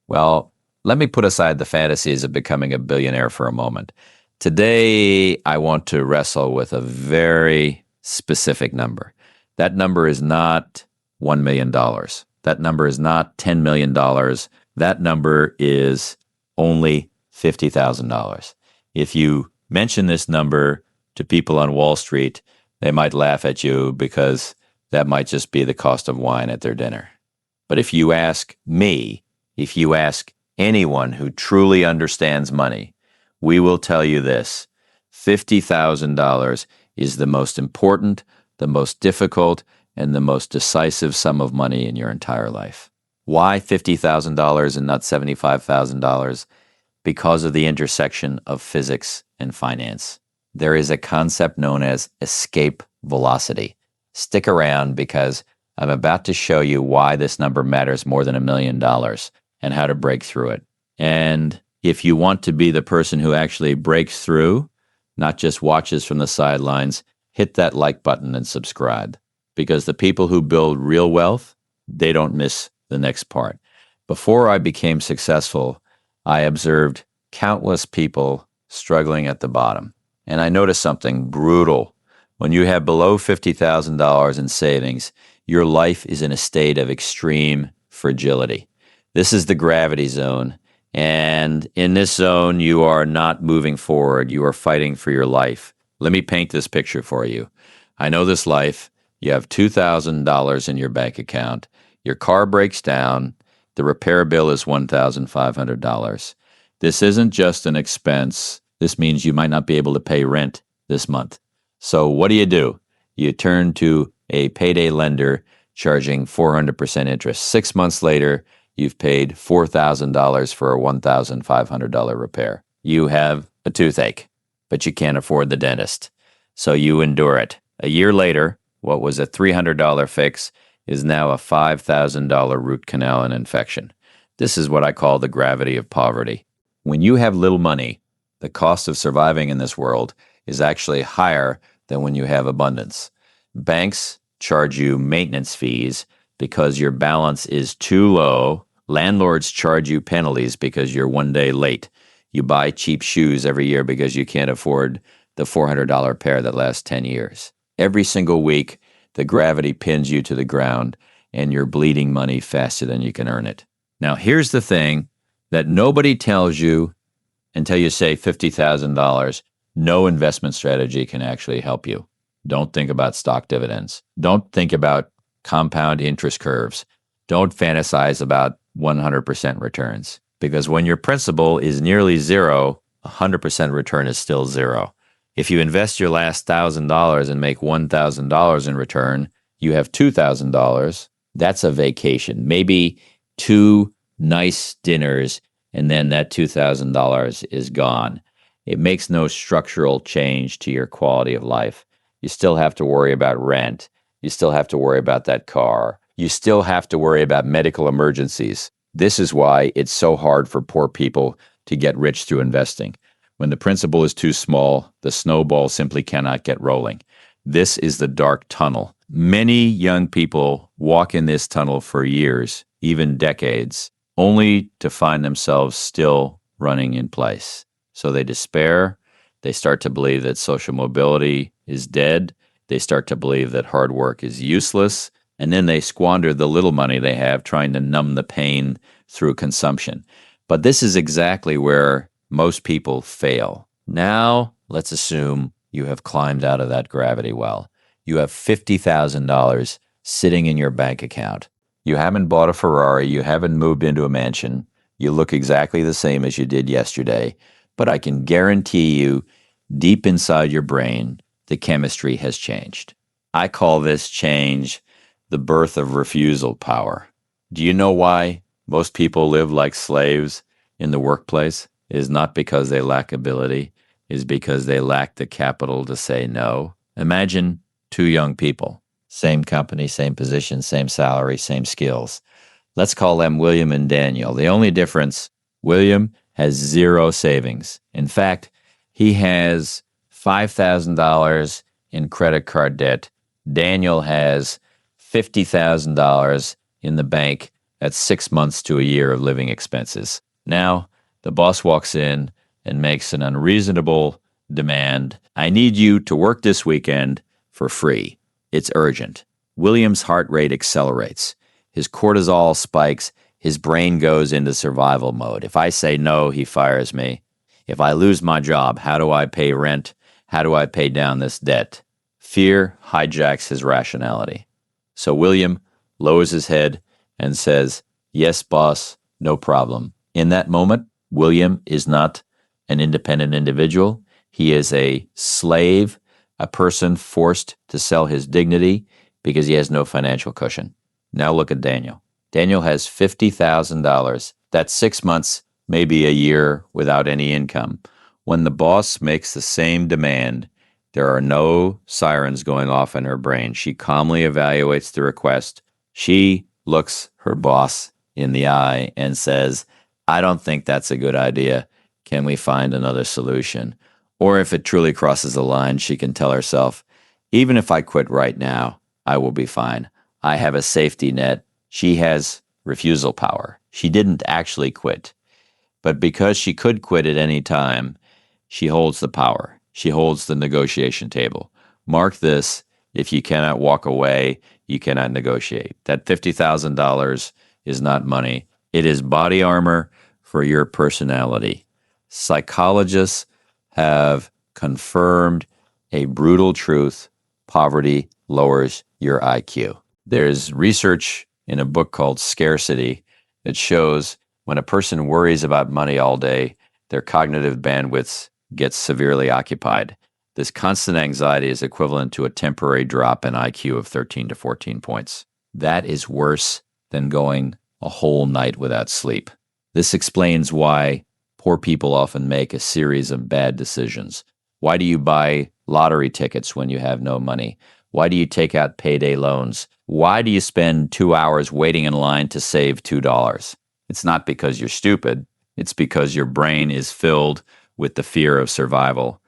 Well, let me put aside the fantasies of becoming a billionaire for a moment. Today, I want to wrestle with a very specific number. That number is not $1 million. That number is not $10 million. That number is only $50,000. If you mention this number to people on Wall Street, they might laugh at you because that might just be the cost of wine at their dinner. But if you ask me, if you ask anyone who truly understands money, we will tell you this: $50,000 is the most important, the most difficult, and the most decisive sum of money in your entire life. Why $50,000 and not $75,000? Because of the intersection of physics and finance. There is a concept known as escape velocity. Stick around because I'm about to show you why this number matters more than $1 million and how to break through it. And if you want to be the person who actually breaks through, not just watches from the sidelines, hit that like button and subscribe. Because the people who build real wealth, they don't miss the next part. Before I became successful, I observed countless people struggling at the bottom. And I noticed something brutal. When you have below $50,000 in savings, your life is in a state of extreme fragility. This is the gravity zone. And in this zone, you are not moving forward. You are fighting for your life. Let me paint this picture for you. I know this life. You have $2,000 in your bank account. Your car breaks down. The repair bill is $1,500. This isn't just an expense. This means you might not be able to pay rent this month. So what do? You turn to a payday lender charging 400% interest. 6 months later, you've paid $4,000 for a $1,500 repair. You have a toothache, but you can't afford the dentist. So you endure it. A year later, what was a $300 fix is now a $5,000 root canal and infection. This is what I call the gravity of poverty. When you have little money, the cost of surviving in this world is actually higher than when you have abundance. Banks charge you maintenance fees because your balance is too low. Landlords charge you penalties because you're one day late. You buy cheap shoes every year because you can't afford the $400 pair that lasts 10 years. Every single week, the gravity pins you to the ground and you're bleeding money faster than you can earn it. Now, here's the thing that nobody tells you until you say $50,000. No investment strategy can actually help you. Don't think about stock dividends. Don't think about compound interest curves. Don't fantasize about 100% returns. Because when your principal is nearly zero, 100% return is still zero. If you invest your last $1,000 and make $1,000 in return, you have $2,000. That's a vacation. Maybe 2 nice dinners, and then that $2,000 is gone. It makes no structural change to your quality of life. You still have to worry about rent. You still have to worry about that car. You still have to worry about medical emergencies. This is why it's so hard for poor people to get rich through investing. When the principal is too small, the snowball simply cannot get rolling. This is the dark tunnel. Many young people walk in this tunnel for years, even decades, only to find themselves still running in place. So they despair. They start to believe that social mobility is dead. They start to believe that hard work is useless. And then they squander the little money they have trying to numb the pain through consumption. But this is exactly where most people fail. Now, let's assume you have climbed out of that gravity well. You have $50,000 sitting in your bank account. You haven't bought a Ferrari. You haven't moved into a mansion. You look exactly the same as you did yesterday. But I can guarantee you, deep inside your brain, the chemistry has changed. I call this change the birth of refusal power. Do you know why most people live like slaves in the workplace? It is not because they lack ability. It is because they lack the capital to say no. Imagine 2 young people, same company, same position, same salary, same skills. Let's call them William and Daniel. The only difference, William has 0 savings. In fact, he has $5,000 in credit card debt. Daniel has $50,000 in the bank That's 6 months to a year of living expenses. Now, the boss walks in and makes an unreasonable demand. I need you to work this weekend for free. It's urgent. William's heart rate accelerates. His cortisol spikes. His brain goes into survival mode. If I say no, he fires me. If I lose my job, how do I pay rent? How do I pay down this debt? Fear hijacks his rationality. So William lowers his head and says, "Yes, boss, no problem." In that moment, William is not an independent individual. He is a slave, a person forced to sell his dignity because he has no financial cushion. Now look at Daniel. Daniel has $50,000. That's 6 months, maybe a year without any income. When the boss makes the same demand, there are no sirens going off in her brain. She calmly evaluates the request. She looks her boss in the eye and says, "I don't think that's a good idea. Can we find another solution?" Or if it truly crosses the line, she can tell herself, "Even if I quit right now, I will be fine. I have a safety net." She has refusal power. She didn't actually quit. But because she could quit at any time, she holds the power. She holds the negotiation table. Mark this: if you cannot walk away, you cannot negotiate. That $50,000 is not money. It is body armor for your personality. Psychologists have confirmed a brutal truth: poverty lowers your IQ. There's research in a book called Scarcity that shows when a person worries about money all day, their cognitive bandwidth gets severely occupied. This constant anxiety is equivalent to a temporary drop in IQ of 13 to 14 points. That is worse than going a whole night without sleep. This explains why poor people often make a series of bad decisions. Why do you buy lottery tickets when you have no money? Why do you take out payday loans? Why do you spend 2 hours waiting in line to save $2? It's not because you're stupid. It's because your brain is filled with the fear of survival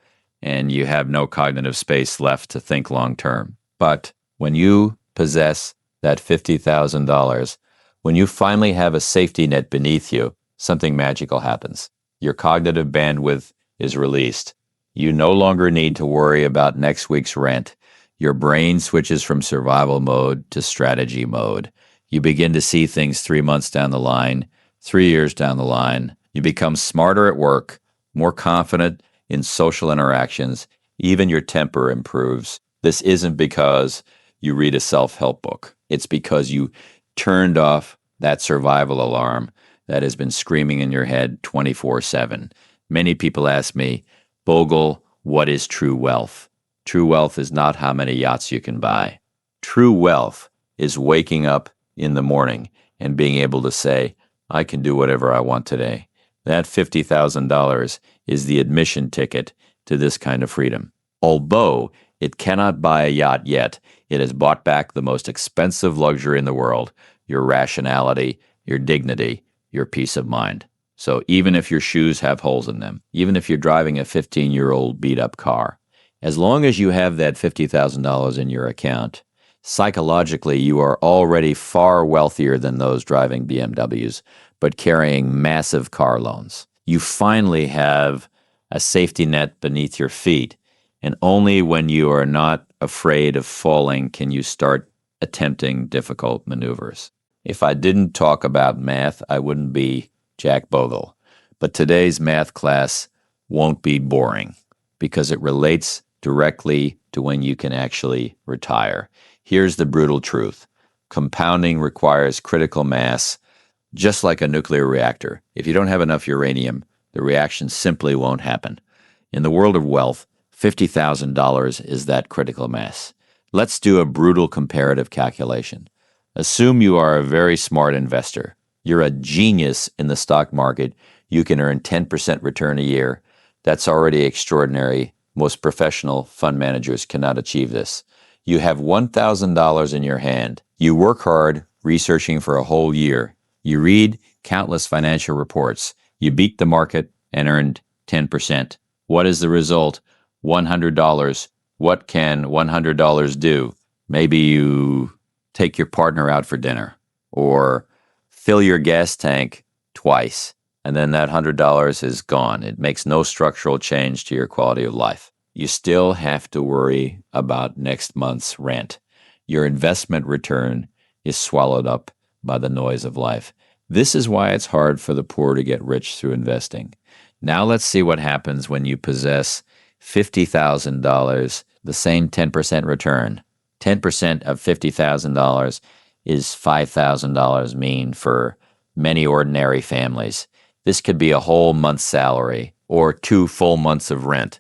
and you have no cognitive space left to think long term. But when you possess that $50,000, when you finally have a safety net beneath you, something magical happens. Your cognitive bandwidth is released. You no longer need to worry about next week's rent. Your brain switches from survival mode to strategy mode. You begin to see things 3 months down the line, 3 years down the line. You become smarter at work, more confident in social interactions. Even your temper improves. This isn't because you read a self-help book. It's because you turned off that survival alarm that has been screaming in your head 24/7. Many people ask me, "Bogle, what is true wealth?" True wealth is not how many yachts you can buy. True wealth is waking up in the morning and being able to say, "I can do whatever I want today." That $50,000 is the admission ticket to this kind of freedom. Although it cannot buy a yacht yet, it has bought back the most expensive luxury in the world: your rationality, your dignity, your peace of mind. So even if your shoes have holes in them, even if you're driving a 15-year-old beat-up car, as long as you have that $50,000 in your account, psychologically you are already far wealthier than those driving BMWs, but carrying massive car loans. You finally have a safety net beneath your feet, and only when you are not afraid of falling can you start attempting difficult maneuvers. If I didn't talk about math, I wouldn't be Jack Bogle. But today's math class won't be boring because it relates directly to when you can actually retire. Here's the brutal truth. Compounding requires critical mass, just like a nuclear reactor. If you don't have enough uranium, the reaction simply won't happen. In the world of wealth, $50,000 is that critical mass. Let's do a brutal comparative calculation. Assume you are a very smart investor. You're a genius in the stock market. You can earn 10% return a year. That's already extraordinary. Most professional fund managers cannot achieve this. You have $1,000 in your hand. You work hard researching for a whole year. You read countless financial reports. You beat the market and earned 10%. What is the result? $100. What can $100 do? Maybe you take your partner out for dinner, or fill your gas tank twice, and then that $100 is gone. It makes no structural change to your quality of life. You still have to worry about next month's rent. Your investment return is swallowed up by the noise of life. This is why it's hard for the poor to get rich through investing. Now let's see what happens when you possess $50,000, the same 10% return. 10% of $50,000 is $5,000 mean for many ordinary families. This could be a whole month's salary or 2 full months of rent.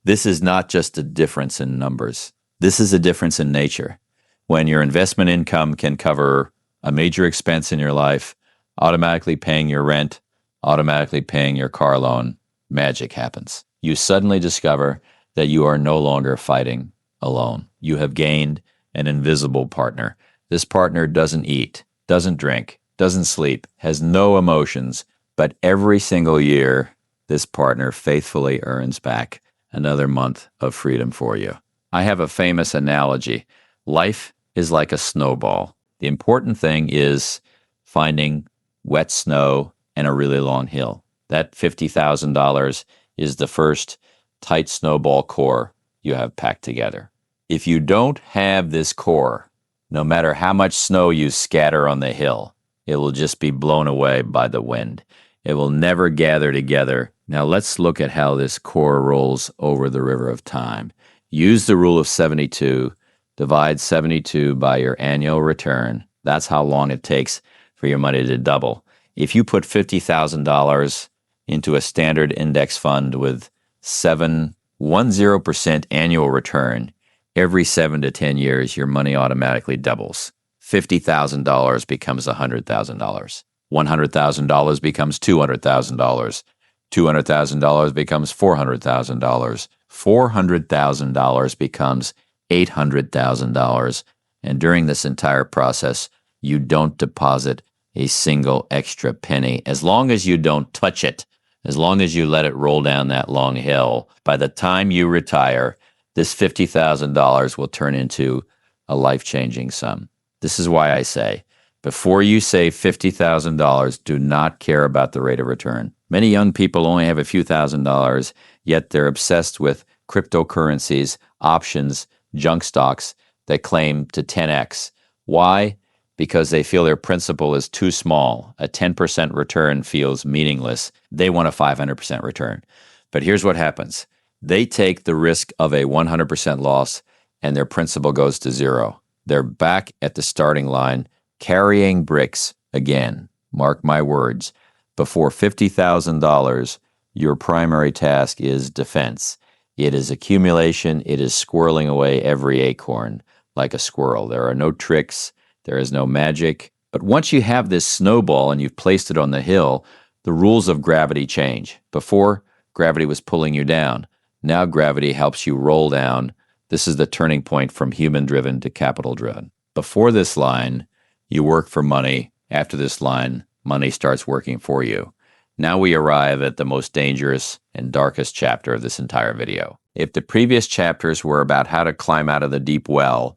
This is not just a difference in numbers. This is a difference in nature. When your investment income can cover a major expense in your life, automatically paying your rent, automatically paying your car loan, magic happens. You suddenly discover that you are no longer fighting alone. You have gained an invisible partner. This partner doesn't eat, doesn't drink, doesn't sleep, has no emotions, but every single year, this partner faithfully earns back another month of freedom for you. I have a famous analogy. Life is like a snowball. The important thing is finding wet snow and a really long hill. That $50,000 is the first tight snowball core you have packed together. If you don't have this core, no matter how much snow you scatter on the hill, it will just be blown away by the wind. It will never gather together. Now let's look at how this core rolls over the river of time. Use the rule of 72. Divide 72 by your annual return. That's how long it takes for your money to double. If you put $50,000 into a standard index fund with 7.10% annual return, every 7 to 10 years, your money automatically doubles. $50,000 becomes $100,000. $100,000 becomes $200,000. $200,000 becomes $400,000. $400,000 becomes $800,000. And during this entire process, you don't deposit a single extra penny. As long as you don't touch it, as long as you let it roll down that long hill, by the time you retire, this $50,000 will turn into a life-changing sum. This is why I say, before you save $50,000, do not care about the rate of return. Many young people only have a few $1,000s, yet they're obsessed with cryptocurrencies, options, junk stocks that claim to 10x. Why? Because they feel their principal is too small. A 10% return feels meaningless. They want a 500% return. But here's what happens. They take the risk of a 100% loss, and their principal goes to zero. They're back at the starting line, carrying bricks again. Mark my words. Before $50,000, your primary task is defense. It is accumulation. It is squirreling away every acorn like a squirrel. There are no tricks. There is no magic. But once you have this snowball and you've placed it on the hill, the rules of gravity change. Before, gravity was pulling you down. Now gravity helps you roll down. This is the turning point from human-driven to capital-driven. Before this line, you work for money. After this line, money starts working for you. Now we arrive at the most dangerous and darkest chapter of this entire video. If the previous chapters were about how to climb out of the deep well,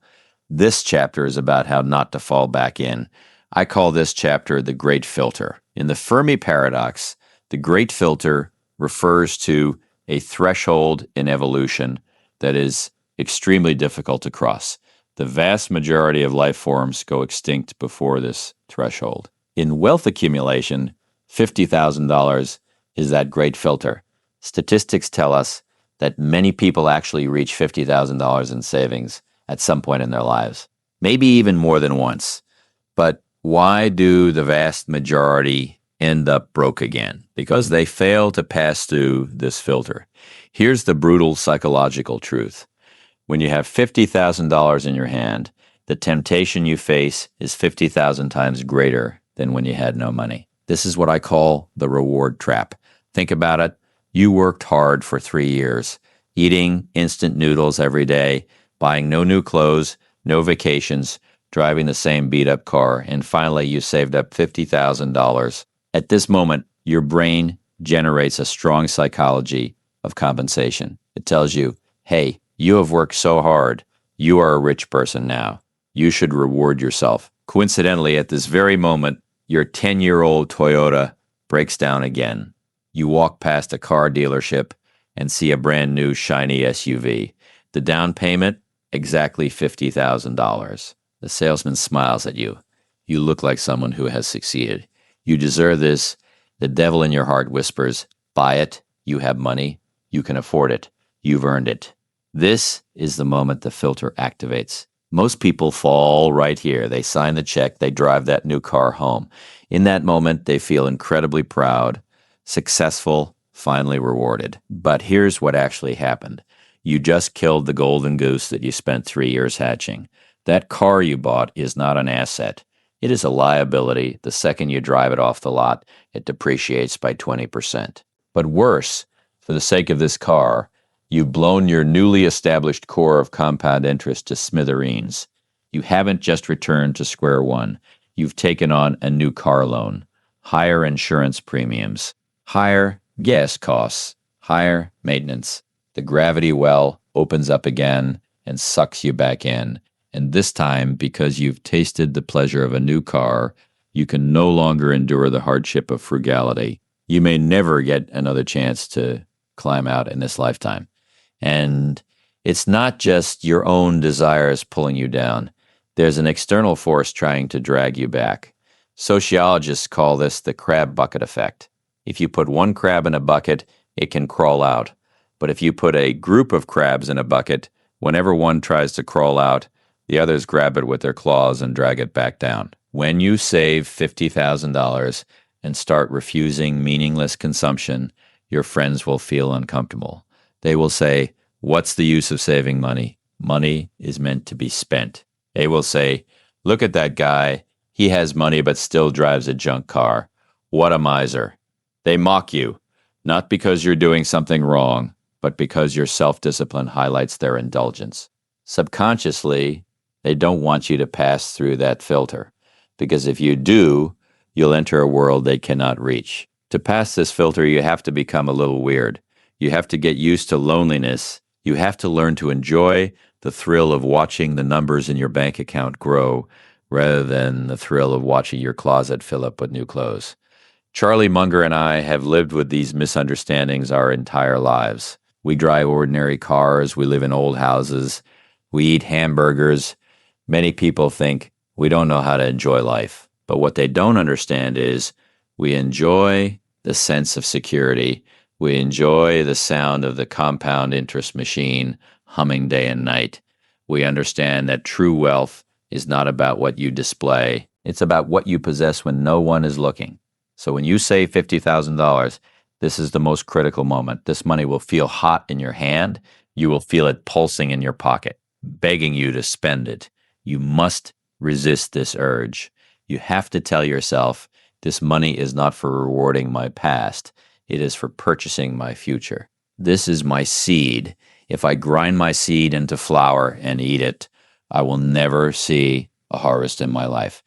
this chapter is about how not to fall back in. I call this chapter the Great Filter. In the Fermi paradox, the Great Filter refers to a threshold in evolution that is extremely difficult to cross. The vast majority of life forms go extinct before this threshold. In wealth accumulation, $50,000 is that great filter. Statistics tell us that many people actually reach $50,000 in savings at some point in their lives, maybe even more than once. But why do the vast majority end up broke again? Because they fail to pass through this filter. Here's the brutal psychological truth. When you have $50,000 in your hand, the temptation you face is 50,000 times greater than when you had no money. This is what I call the reward trap. Think about it. You worked hard for 3 years, eating instant noodles every day, buying no new clothes, no vacations, driving the same beat-up car, and finally you saved up $50,000. At this moment, your brain generates a strong psychology of compensation. It tells you, hey, you have worked so hard. You are a rich person now. You should reward yourself. Coincidentally, at this very moment, Your 10-year-old Toyota breaks down again. You walk past a car dealership and see a brand new shiny SUV. The down payment, exactly $50,000. The salesman smiles at you. You look like someone who has succeeded. You deserve this. The devil in your heart whispers, buy it. You have money. You can afford it. You've earned it. This is the moment the filter activates. Most people fall right here. They sign the check. They drive that new car home. In that moment, they feel incredibly proud, successful, finally rewarded. But here's what actually happened. You just killed the golden goose that you spent 3 years hatching. That car you bought is not an asset. It is a liability. The second you drive it off the lot, it depreciates by 20%. But worse, for the sake of this car, you've blown your newly established core of compound interest to smithereens. You haven't just returned to square one. You've taken on a new car loan, higher insurance premiums, higher gas costs, higher maintenance. The gravity well opens up again and sucks you back in. And this time, because you've tasted the pleasure of a new car, you can no longer endure the hardship of frugality. You may never get another chance to climb out in this lifetime. And it's not just your own desires pulling you down. There's an external force trying to drag you back. Sociologists call this the crab bucket effect. If you put one crab in a bucket, it can crawl out. But if you put a group of crabs in a bucket, whenever one tries to crawl out, the others grab it with their claws and drag it back down. When you save $50,000 and start refusing meaningless consumption, your friends will feel uncomfortable. They will say, what's the use of saving money? Money is meant to be spent. They will say, look at that guy. He has money but still drives a junk car. What a miser. They mock you, not because you're doing something wrong, but because your self-discipline highlights their indulgence. Subconsciously, they don't want you to pass through that filter, because if you do, you'll enter a world they cannot reach. To pass this filter, you have to become a little weird. You have to get used to loneliness. You have to learn to enjoy the thrill of watching the numbers in your bank account grow rather than the thrill of watching your closet fill up with new clothes. Charlie Munger and I have lived with these misunderstandings our entire lives. We drive ordinary cars. We live in old houses. We eat hamburgers. Many people think we don't know how to enjoy life. But what they don't understand is we enjoy the sense of security. We enjoy the sound of the compound interest machine humming day and night. We understand that true wealth is not about what you display. It's about what you possess when no one is looking. So when you save $50,000, this is the most critical moment. This money will feel hot in your hand. You will feel it pulsing in your pocket, begging you to spend it. You must resist this urge. You have to tell yourself, this money is not for rewarding my past. It is for purchasing my future. This is my seed. If I grind my seed into flour and eat it, I will never see a harvest in my life.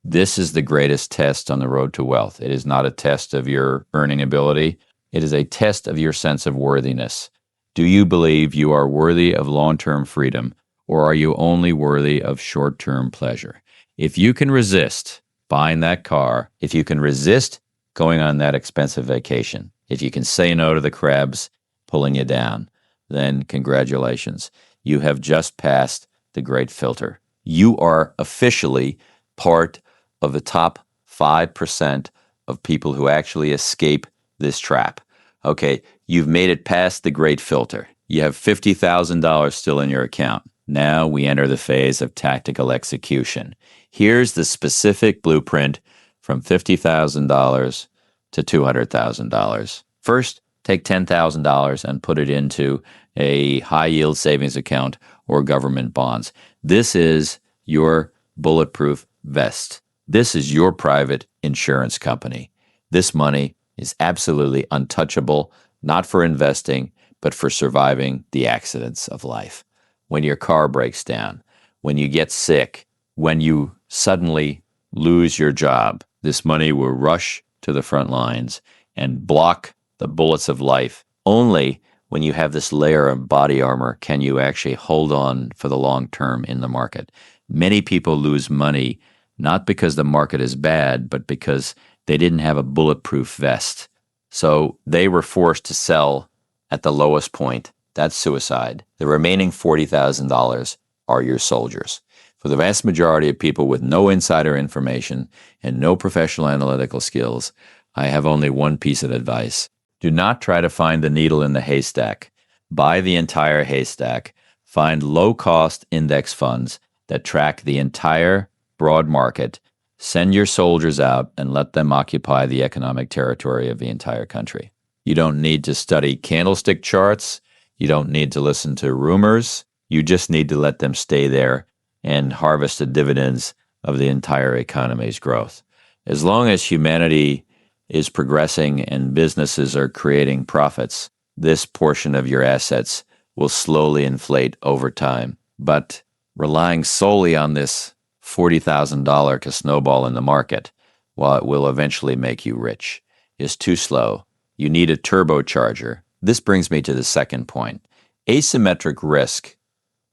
This is the greatest test on the road to wealth. It is not a test of your earning ability. It is a test of your sense of worthiness. Do you believe you are worthy of long-term freedom, or are you only worthy of short-term pleasure? If you can resist buying that car, if you can resist going on that expensive vacation, if you can say no to the crabs pulling you down, then congratulations. You have just passed the great filter. You are officially part of the top 5% of people who actually escape this trap. Okay, you've made it past the great filter. You have $50,000 still in your account. Now we enter the phase of tactical execution. Here's the specific blueprint from $50,000 to $200,000. First, take $10,000 and put it into a high-yield savings account or government bonds. This is your bulletproof vest. This is your private insurance company. This money is absolutely untouchable, not for investing, but for surviving the accidents of life. When your car breaks down, when you get sick, when you suddenly lose your job, this money will rush to the front lines and block the bullets of life. Only when you have this layer of body armor can you actually hold on for the long term in the market. Many people lose money not because the market is bad, but because they didn't have a bulletproof vest. So they were forced to sell at the lowest point. That's suicide. The remaining $40,000 are your soldiers. For the vast majority of people with no insider information and no professional analytical skills, I have only one piece of advice. Do not try to find the needle in the haystack. Buy the entire haystack. Find low-cost index funds that track the entire broad market. Send your soldiers out and let them occupy the economic territory of the entire country. You don't need to study candlestick charts. You don't need to listen to rumors. You just need to let them stay there and harvest the dividends of the entire economy's growth. As long as humanity is progressing and businesses are creating profits, this portion of your assets will slowly inflate over time. But relying solely on this $40,000 to snowball in the market, while it will eventually make you rich, is too slow. You need a turbocharger. This brings me to the second point. Asymmetric risk.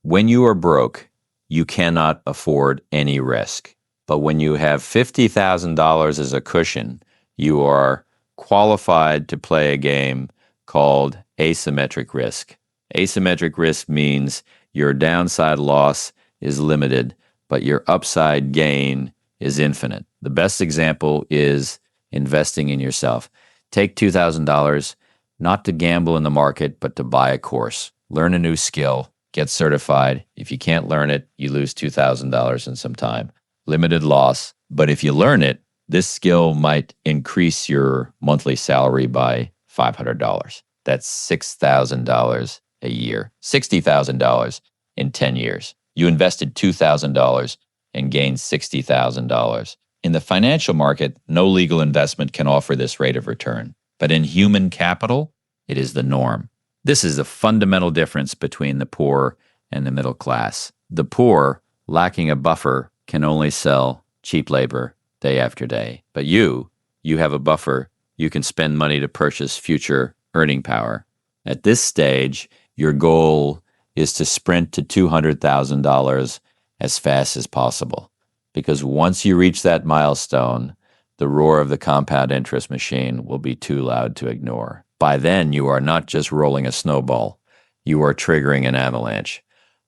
When you are broke, you cannot afford any risk. But when you have $50,000 as a cushion, you are qualified to play a game called asymmetric risk. Asymmetric risk means your downside loss is limited, but your upside gain is infinite. The best example is investing in yourself. Take $2,000, not to gamble in the market, but to buy a course. Learn a new skill, get certified. If you can't learn it, you lose $2,000 in some time. Limited loss. But if you learn it, this skill might increase your monthly salary by $500. That's $6,000 a year, $60,000 in 10 years. You invested $2,000 and gained $60,000. In the financial market, no legal investment can offer this rate of return. But in human capital, it is the norm. This is the fundamental difference between the poor and the middle class. The poor, lacking a buffer, can only sell cheap labor day after day. But you have a buffer. You can spend money to purchase future earning power. At this stage, your goal is to sprint to $200,000 as fast as possible. Because once you reach that milestone, the roar of the compound interest machine will be too loud to ignore. By then, you are not just rolling a snowball. You are triggering an avalanche.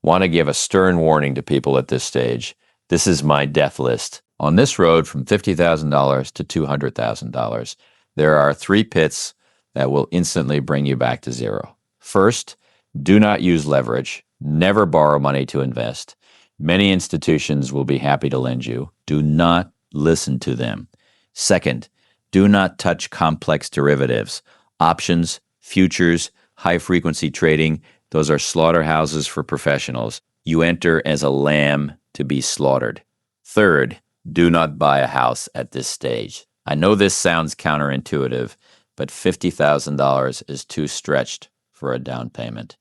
Want to give a stern warning to people at this stage. This is my death list. On this road from $50,000 to $200,000, there are 3 pits that will instantly bring you back to zero. First, do not use leverage. Never borrow money to invest. Many institutions will be happy to lend you. Do not listen to them. Second, do not touch complex derivatives. Options, futures, high-frequency trading, those are slaughterhouses for professionals. You enter as a lamb to be slaughtered. Third, do not buy a house at this stage. I know this sounds counterintuitive, but $50,000 is too stretched for a down payment.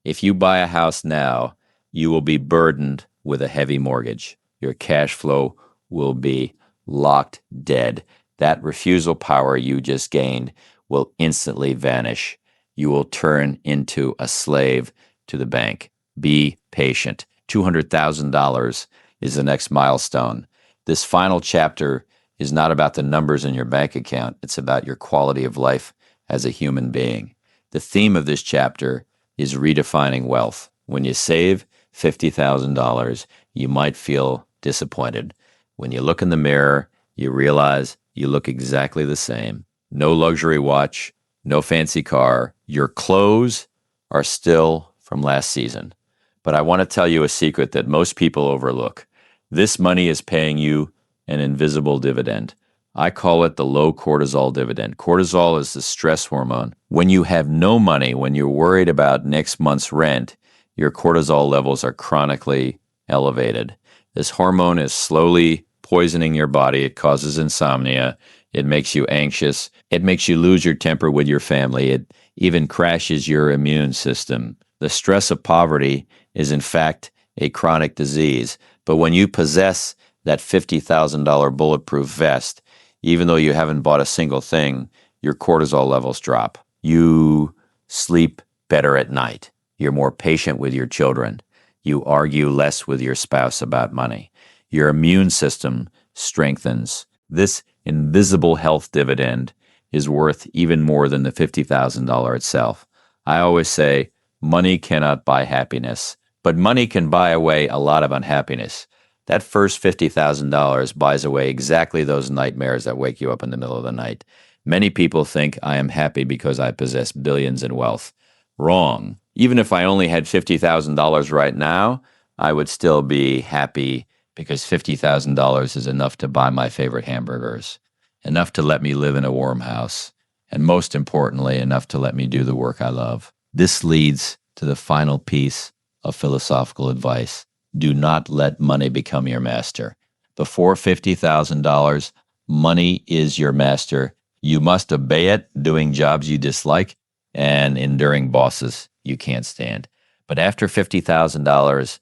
If you buy a house now, you will be burdened with a heavy mortgage. Your cash flow will be locked dead. That refusal power you just gained will instantly vanish. You will turn into a slave to the bank. Be patient. $200,000 is the next milestone. This final chapter is not about the numbers in your bank account. It's about your quality of life as a human being. The theme of this chapter is redefining wealth. When you save $50,000, you might feel disappointed. When you look in the mirror, you realize you look exactly the same. No luxury watch, no fancy car. Your clothes are still from last season. But I want to tell you a secret that most people overlook. This money is paying you an invisible dividend. I call it the low cortisol dividend. Cortisol is the stress hormone. When you have no money, when you're worried about next month's rent, your cortisol levels are chronically elevated. This hormone is slowly poisoning your body. It causes insomnia. It makes you anxious. It makes you lose your temper with your family. It even crashes your immune system. The stress of poverty is, in fact, a chronic disease. But when you possess that $50,000 bulletproof vest, even though you haven't bought a single thing, your cortisol levels drop. You sleep better at night. You're more patient with your children. You argue less with your spouse about money. your immune system strengthens. This invisible health dividend is worth even more than the $50,000 itself. I always say money cannot buy happiness, but money can buy away a lot of unhappiness. That first $50,000 buys away exactly those nightmares that wake you up in the middle of the night. Many people think I am happy because I possess billions in wealth. Wrong. Even if I only had $50,000 right now, I would still be happy because $50,000 is enough to buy my favorite hamburgers, enough to let me live in a warm house, and most importantly, enough to let me do the work I love. This leads to the final piece of philosophical advice. Do not let money become your master. Before $50,000, money is your master. You must obey it, doing jobs you dislike and enduring bosses you can't stand. But after $50,000,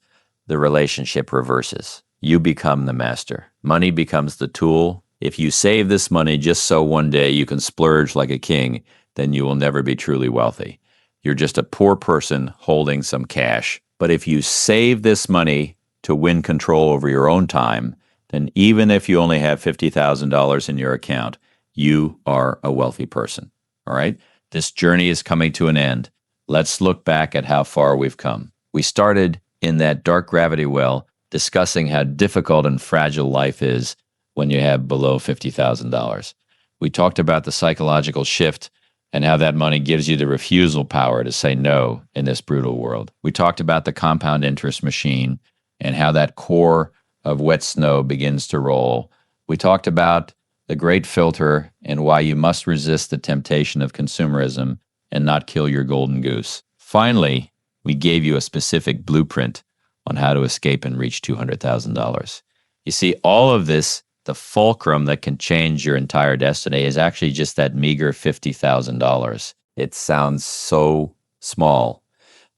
the relationship reverses. You become the master. Money becomes the tool. If you save this money just so one day you can splurge like a king, then you will never be truly wealthy. You're just a poor person holding some cash. But if you save this money to win control over your own time, then even if you only have $50,000 in your account, you are a wealthy person. All right? This journey is coming to an end. Let's look back at how far we've come. We started in that dark gravity well discussing how difficult and fragile life is when you have below $50,000. We talked about the psychological shift and how that money gives you the refusal power to say no in this brutal world. We talked about the compound interest machine and how that core of wet snow begins to roll. We talked about the great filter and why you must resist the temptation of consumerism and not kill your golden goose. Finally, we gave you a specific blueprint on how to escape and reach $200,000. You see, all of this, the fulcrum that can change your entire destiny, is actually just that meager $50,000. It sounds so small,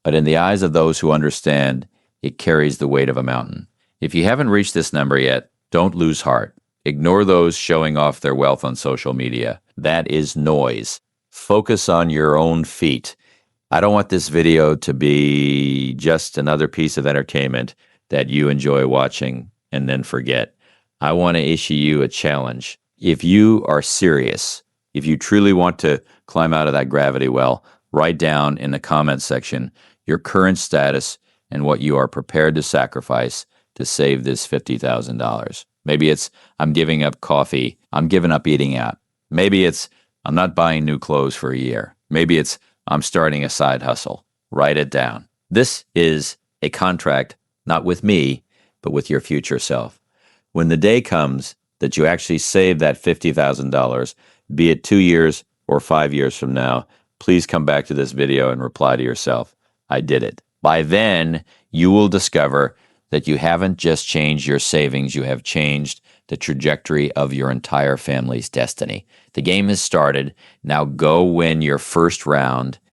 but in the eyes of those who understand, it carries the weight of a mountain. If you haven't reached this number yet, don't lose heart. Ignore those showing off their wealth on social media. That is noise. Focus on your own feet. I don't want this video to be just another piece of entertainment that you enjoy watching and then forget. I want to issue you a challenge. If you are serious, if you truly want to climb out of that gravity well, write down in the comments section your current status and what you are prepared to sacrifice to save this $50,000. Maybe it's, I'm giving up coffee. I'm giving up eating out. Maybe it's, I'm not buying new clothes for a year. Maybe it's, I'm starting a side hustle. Write it down. This is a contract, not with me, but with your future self. When the day comes that you actually save that $50,000, be it 2 years or 5 years from now, please come back to this video and reply to yourself, I did it. By then, you will discover that you haven't just changed your savings, you have changed the trajectory of your entire family's destiny. The game has started. Now go win your first round